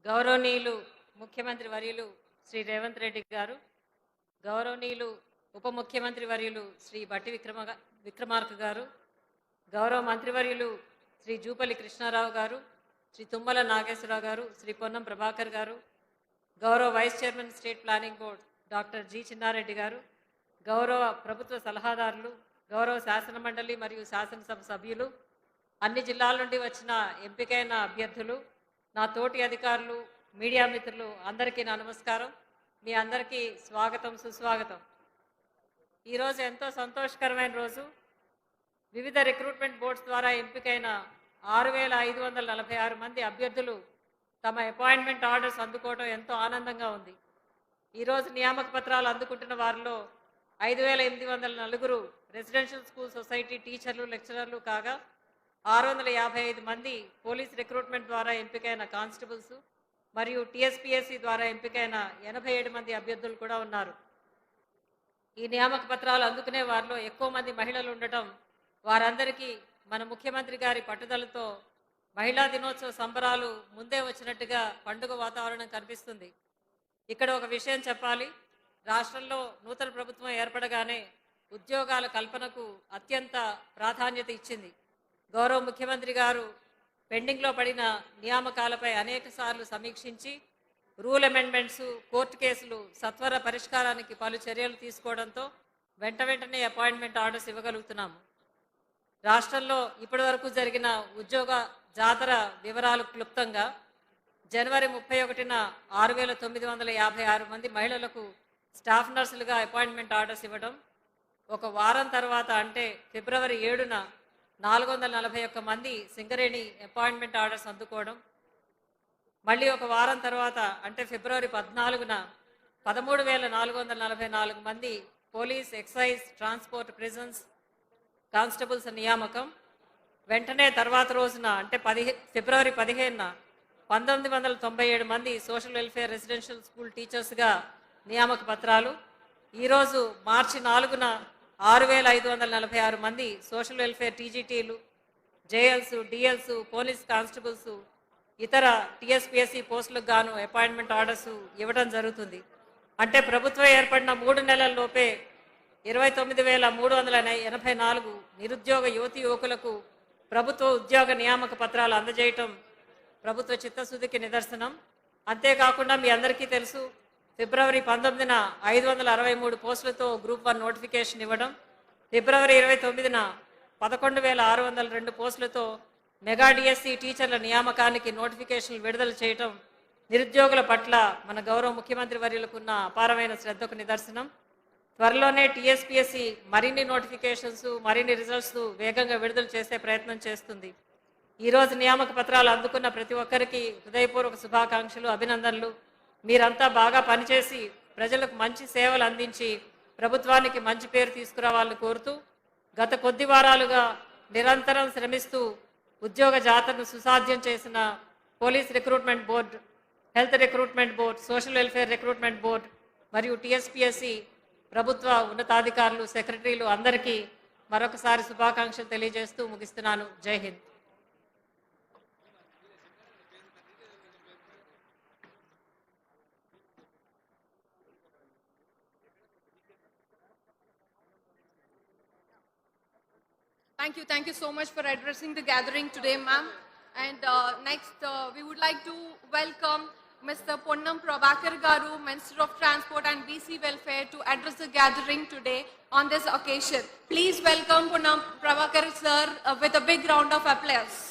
గౌరవనీయులు ముఖ్యమంత్రి వర్యులు శ్రీ రేవంత్ రెడ్డి గారు, గౌరవనీయులు ఉప ముఖ్యమంత్రి వర్యులు శ్రీ బట్టి విక్రమార్క గారు, గౌరవ మంత్రివర్యులు శ్రీ జూపల్లి కృష్ణారావు గారు, శ్రీ తుమ్మల నాగేశ్వరరావు గారు, శ్రీ పొన్నం ప్రభాకర్ గారు, గౌరవ vice chairman state planning board doctor G Chinnareddy గారు, గౌరవ ప్రభుత్వ సలహాదారులు, గౌరవ శాసన మండలి మరియు శాసనసభ సభ్యులు, అన్ని జిల్లాల నుండి వచ్చిన ఎంపికైన అభ్యర్థులు, నా తోటి అధికారులు, మీడియా మిత్రులు అందరికీ నా నమస్కారం. మీ అందరికీ స్వాగతం, సుస్వాగతం. ఈరోజు ఎంతో సంతోషకరమైన రోజు. వివిధ రిక్రూట్మెంట్ బోర్డ్స్ ద్వారా ఎంపికైన 6546 మంది అభ్యర్థులు తమ అపాయింట్మెంట్ ఆర్డర్స్ అందుకోవడం ఎంతో ఆనందంగా ఉంది. ఈరోజు నియామక పత్రాలు అందుకుంటున్న వారిలో 5804 రెసిడెన్షియల్ స్కూల్ సొసైటీ టీచర్లు, లెక్చరర్లు కాగా 655 మంది పోలీస్ రిక్రూట్మెంట్ ద్వారా ఎంపికైన కానిస్టేబుల్స్ మరియు టీఎస్పీఎస్సీ ద్వారా ఎంపికైన 87 మంది అభ్యర్థులు కూడా ఉన్నారు. ఈ నియామక పత్రాలు అందుకునే వారిలో ఎక్కువ మంది మహిళలు ఉండటం వారందరికీ మన ముఖ్యమంత్రి గారి పట్టుదలతో మహిళా దినోత్సవ సంబరాలు ముందే వచ్చినట్టుగా పండుగ వాతావరణం కనిపిస్తుంది. ఇక్కడ ఒక విషయం చెప్పాలి. రాష్ట్రంలో నూతన ప్రభుత్వం ఏర్పడగానే ఉద్యోగాల కల్పనకు అత్యంత ప్రాధాన్యత ఇచ్చింది. గౌరవ ముఖ్యమంత్రి గారు పెండింగ్లో పడిన నియామకాలపై అనేక సార్లు సమీక్షించి రూల్ అమెండ్మెంట్స్, కోర్టు కేసులు సత్వర పరిష్కారానికి పలు చర్యలు తీసుకోవడంతో వెంటనే అపాయింట్మెంట్ ఆర్డర్స్ ఇవ్వగలుగుతున్నాము. రాష్ట్రంలో ఇప్పటివరకు జరిగిన ఉద్యోగ జాతర వివరాలు క్లుప్తంగా జనవరి 31న 6956 మంది మహిళలకు స్టాఫ్ నర్సులుగా అపాయింట్మెంట్ ఆర్డర్స్ ఇవ్వడం, ఒక వారం తర్వాత అంటే ఫిబ్రవరి 7న 441 మంది సింగరేణి అపాయింట్మెంట్ ఆర్డర్స్ అందుకోవడం, మళ్ళీ ఒక వారం తర్వాత అంటే ఫిబ్రవరి 14న 13,444 మంది police, excise, transport, prisons constables నియామకం, వెంటనే తర్వాత రోజున అంటే ఫిబ్రవరి 15న 1997 మంది సోషల్ వెల్ఫేర్ రెసిడెన్షియల్ స్కూల్ టీచర్స్గా నియామక పత్రాలు, ఈరోజు మార్చి 4న 6546 మంది సోషల్ వెల్ఫేర్ టీజీటీలు, జేఎల్స్, డిఎల్స్, పోలీస్ కానిస్టేబుల్స్, ఇతర టీఎస్పీఎస్సీ పోస్టులకు గాను అపాయింట్మెంట్ ఆర్డర్స్ ఇవ్వడం జరుగుతుంది. అంటే ప్రభుత్వం ఏర్పడిన 3 నెలల్లోపే 29,384 నిరుద్యోగ యువతీ యువకులకు ప్రభుత్వ ఉద్యోగ నియామక పత్రాలు అందజేయటం ప్రభుత్వ చిత్తశుద్ధికి నిదర్శనం. అంతేకాకుండా మీ అందరికీ తెలుసు, ఫిబ్రవరి 19న 563 పోస్టులతో గ్రూప్ 1 నోటిఫికేషన్ ఇవ్వడం, ఫిబ్రవరి 29న 11,602 పోస్టులతో మెగా డిఎస్సి టీచర్ల నియామకానికి నోటిఫికేషన్లు విడుదల చేయటం నిరుద్యోగుల పట్ల మన గౌరవ ముఖ్యమంత్రి వర్యులకున్న అపారమైన శ్రద్ధకు నిదర్శనం. త్వరలోనే టీఎస్పీఎస్సీ మరిన్ని నోటిఫికేషన్స్, మరిన్ని రిజల్ట్స్ వేగంగా విడుదల చేసే ప్రయత్నం చేస్తుంది. ఈరోజు నియామక పత్రాలు అందుకున్న ప్రతి ఒక్కరికి హృదయపూర్వక శుభాకాంక్షలు, అభినందనలు. మీరంతా బాగా పనిచేసి ప్రజలకు మంచి సేవలు అందించి ప్రభుత్వానికి మంచి పేరు తీసుకురావాలని కోరుతూ, గత కొద్ది వారాలుగా నిరంతరం శ్రమిస్తూ ఉద్యోగ జాతరను సుసాధ్యం చేసిన police recruitment board, health recruitment board, social welfare recruitment board మరియు టీఎస్పీఎస్సీ ప్రభుత్వ ఉన్నతాధికారులు, సెక్రటరీలు అందరికీ మరొకసారి శుభాకాంక్షలు తెలియజేస్తూ ముగిస్తున్నాను. జై Hind. Thank you so much for addressing the gathering today, ma'am. And next, we would like to welcome Mr. Ponnam Prabhakar Garu, Minister of Transport and BC Welfare, to address the gathering today on this occasion. Please welcome Ponnam Prabhakar sir with a big round of applause.